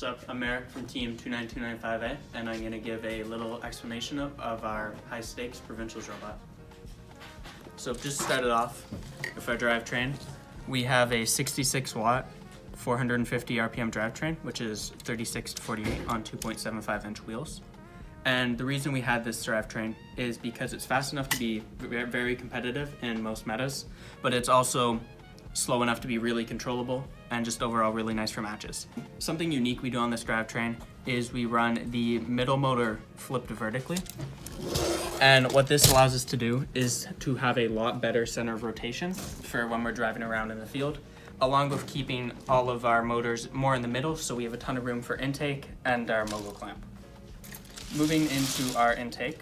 What's up? I'm Eric from Team 29295A, and I'm going to give a little explanation of our high-stakes Provincials robot. So just to start it off with our drivetrain, we have a 66-watt, 450 RPM drivetrain, which is 36 to 48 on 2.75-inch wheels. And the reason we had this drivetrain is because it's fast enough to be very competitive in most metas, but it's also slow enough to be really controllable and just overall really nice for matches. Something unique we do on this drivetrain is we run the middle motor flipped vertically. And what this allows us to do is to have a lot better center of rotation for when we're driving around in the field, along with keeping all of our motors more in the middle, so we have a ton of room for intake and our mogul clamp. Moving into our intake,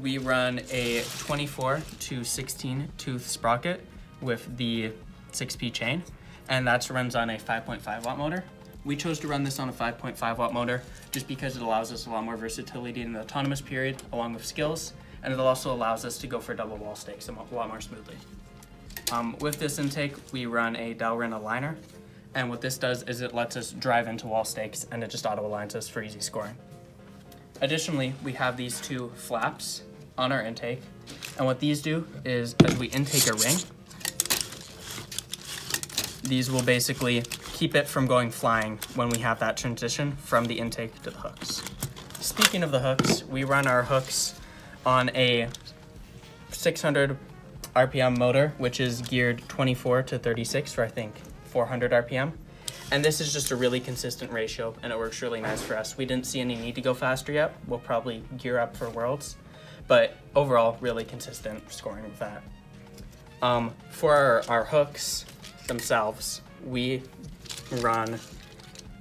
we run a 24 to 16 tooth sprocket with the 6P chain, and that runs on a 5.5 watt motor. We chose to run this on a 5.5 watt motor just because it allows us a lot more versatility in the autonomous period along with skills, and it also allows us to go for double wall stakes a lot more smoothly. With this intake, we run a Drivetrain aligner, and what this does is it lets us drive into wall stakes and it just auto aligns us for easy scoring. Additionally, we have these two flaps on our intake, and what these do is as we intake a ring, these will basically keep it from going flying when we have that transition from the intake to the hooks. Speaking of the hooks, we run our hooks on a 600 RPM motor, which is geared 24 to 36 for I think 400 RPM. And this is just a really consistent ratio and it works really nice for us. We didn't see any need to go faster yet. We'll probably gear up for Worlds, but overall really consistent scoring with that. For our hooks themselves, we run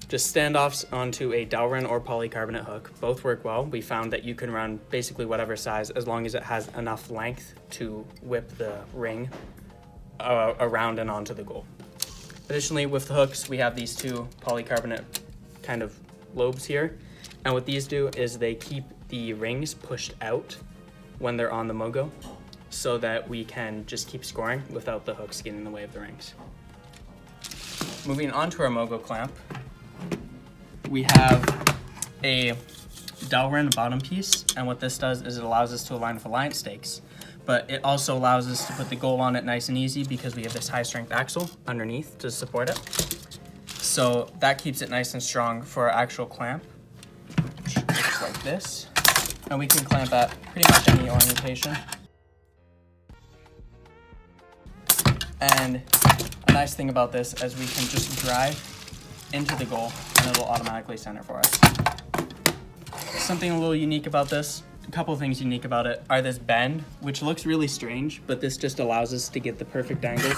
just standoffs onto a Drivetrain or polycarbonate hook. Both work well. We found that you can run basically whatever size as long as it has enough length to whip the ring around and onto the goal. Additionally, with the hooks, we have these two polycarbonate kind of lobes here. And what these do is they keep the rings pushed out when they're on the mogo so that we can just keep scoring without the hooks getting in the way of the rings. Moving on to our mogo clamp, we have a Drivetrain bottom piece, and what this does is it allows us to align with alliance stakes, but it also allows us to put the goal on it nice and easy because we have this high strength axle underneath to support it. So that keeps it nice and strong for our actual clamp, which looks like this, and we can clamp at pretty much any orientation. And a nice thing about this is we can just drive into the goal and it'll automatically center for us. Something a little unique about this, a couple of things unique about it, are this bend, which looks really strange, but this just allows us to get the perfect angle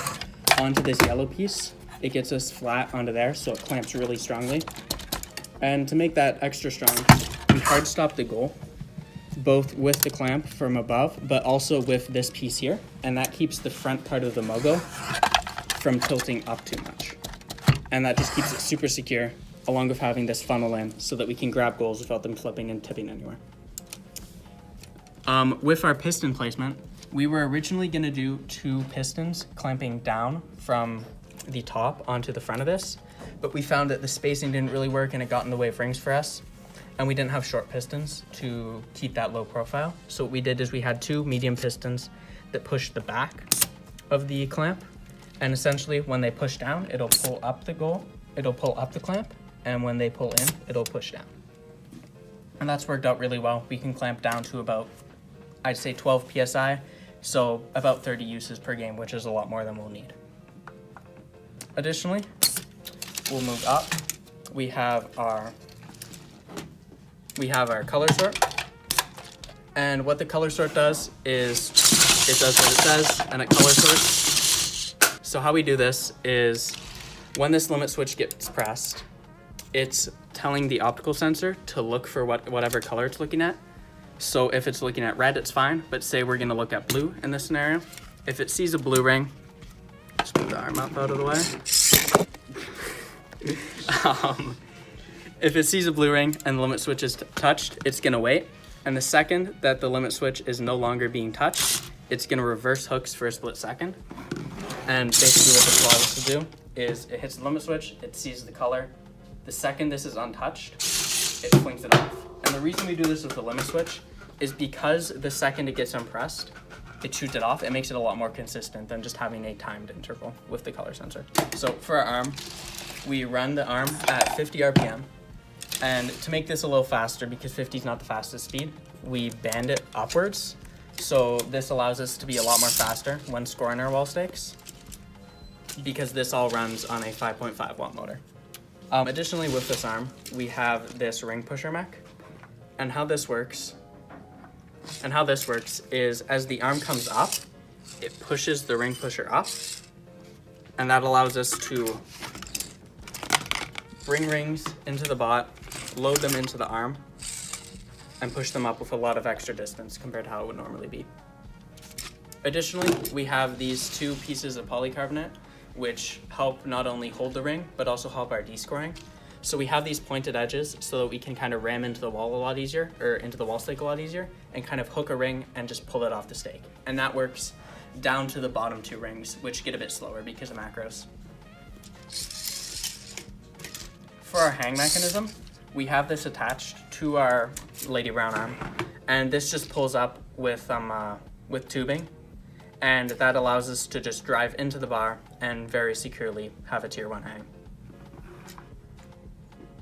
onto this yellow piece. It gets us flat onto there, so it clamps really strongly. And to make that extra strong, we hard stop the goal, both with the clamp from above, but also with this piece here, and that keeps the front part of the mogo from tilting up too much. And that just keeps it super secure, along with having this funnel in so that we can grab goals without them flipping and tipping anywhere. With our piston placement, we were originally gonna do two pistons clamping down from the top onto the front of this, but we found that the spacing didn't really work and it got in the way of rings for us. And we didn't have short pistons to keep that low profile. So what we did is we had two medium pistons that pushed the back of the clamp. And essentially when they push down, it'll pull up the goal, it'll pull up the clamp, and when they pull in, it'll push down. And that's worked out really well. We can clamp down to about, I'd say 12 PSI, so about 30 uses per game, which is a lot more than we'll need. Additionally, we'll move up. We have our color sort. And what the color sort does is it does what it says and it color sorts. So how we do this is when this limit switch gets pressed, it's telling the optical sensor to look for whatever color it's looking at. So if it's looking at red, it's fine, but say we're gonna look at blue in this scenario. If it sees a blue ring, just move the arm up out of the way. If it sees a blue ring and the limit switch is touched, it's gonna wait. And the second that the limit switch is no longer being touched, it's gonna reverse hooks for a split second. And basically what this allows us to do is it hits the limit switch, it sees the color, The second this is untouched, it flings it off. And the reason we do this with the limit switch is because the second it gets unpressed, it shoots it off. It makes it a lot more consistent than just having a timed interval with the color sensor. So for our arm, we run the arm at 50 RPM. And to make this a little faster, because 50 is not the fastest speed, we band it upwards. So this allows us to be a lot more faster when scoring our wall stakes, because this all runs on a 5.5 watt motor. Additionally, with this arm, we have this ring pusher mech. And how this works is as the arm comes up, it pushes the ring pusher up, and that allows us to bring rings into the bot, load them into the arm, and push them up with a lot of extra distance compared to how it would normally be. Additionally, we have these two pieces of polycarbonate, which help not only hold the ring, but also help our D-scoring. So we have these pointed edges so that we can kind of ram into the wall a lot easier, or into the wall stake a lot easier, and kind of hook a ring and just pull it off the stake. And that works down to the bottom two rings, which get a bit slower because of macros. For our hang mechanism, we have this attached to our Lady Brown arm, and this just pulls up with tubing, and that allows us to just drive into the bar and very securely have a tier 1 hang.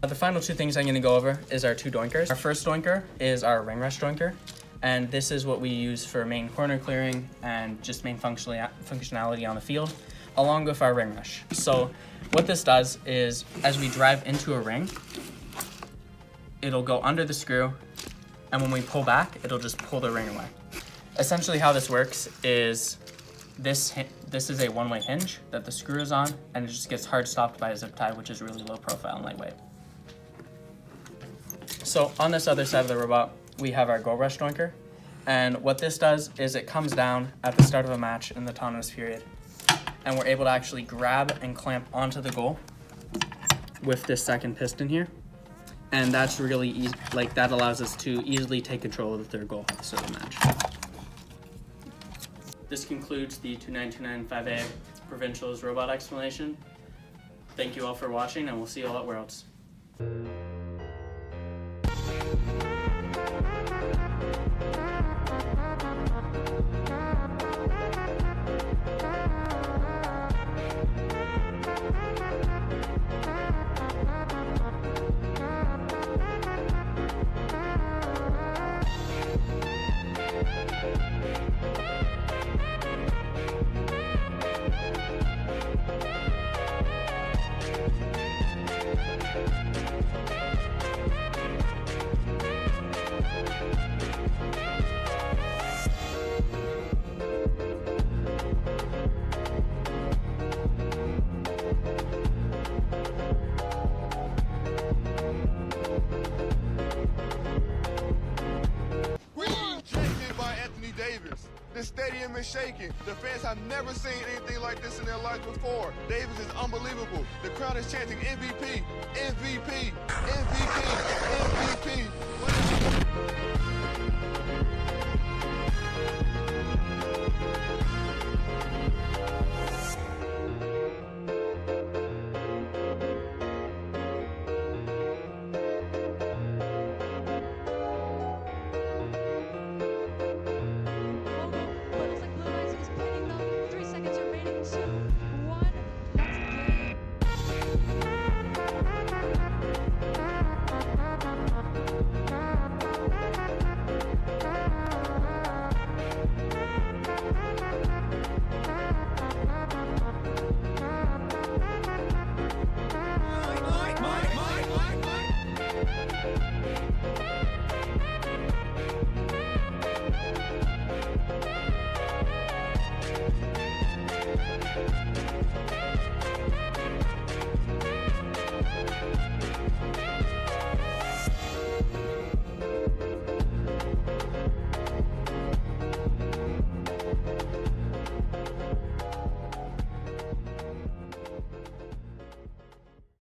The final two things I'm going to go over is our two doinkers. Our first doinker is our ring rush doinker, and this is what we use for main corner clearing and just main functionality on the field, along with our ring rush. So what this does is, as we drive into a ring, it'll go under the screw, and when we pull back, it'll just pull the ring away. Essentially how this works is this is a one-way hinge that the screw is on, and it just gets hard stopped by a zip tie, which is really low profile and lightweight. So on this other side of the robot, we have our goal rush doinker, and what this does is it comes down at the start of a match in the autonomous period, and we're able to actually grab and clamp onto the goal with this second piston here. And that's really easy, that allows us to easily take control of the third goal at the start of the match. This concludes the 29295A Provincial's robot explanation. Thank you all for watching, and we'll see you all at Worlds. This stadium is shaking. The fans have never seen anything like this in their lives before. Davis is unbelievable. The crowd is chanting MVP, MVP.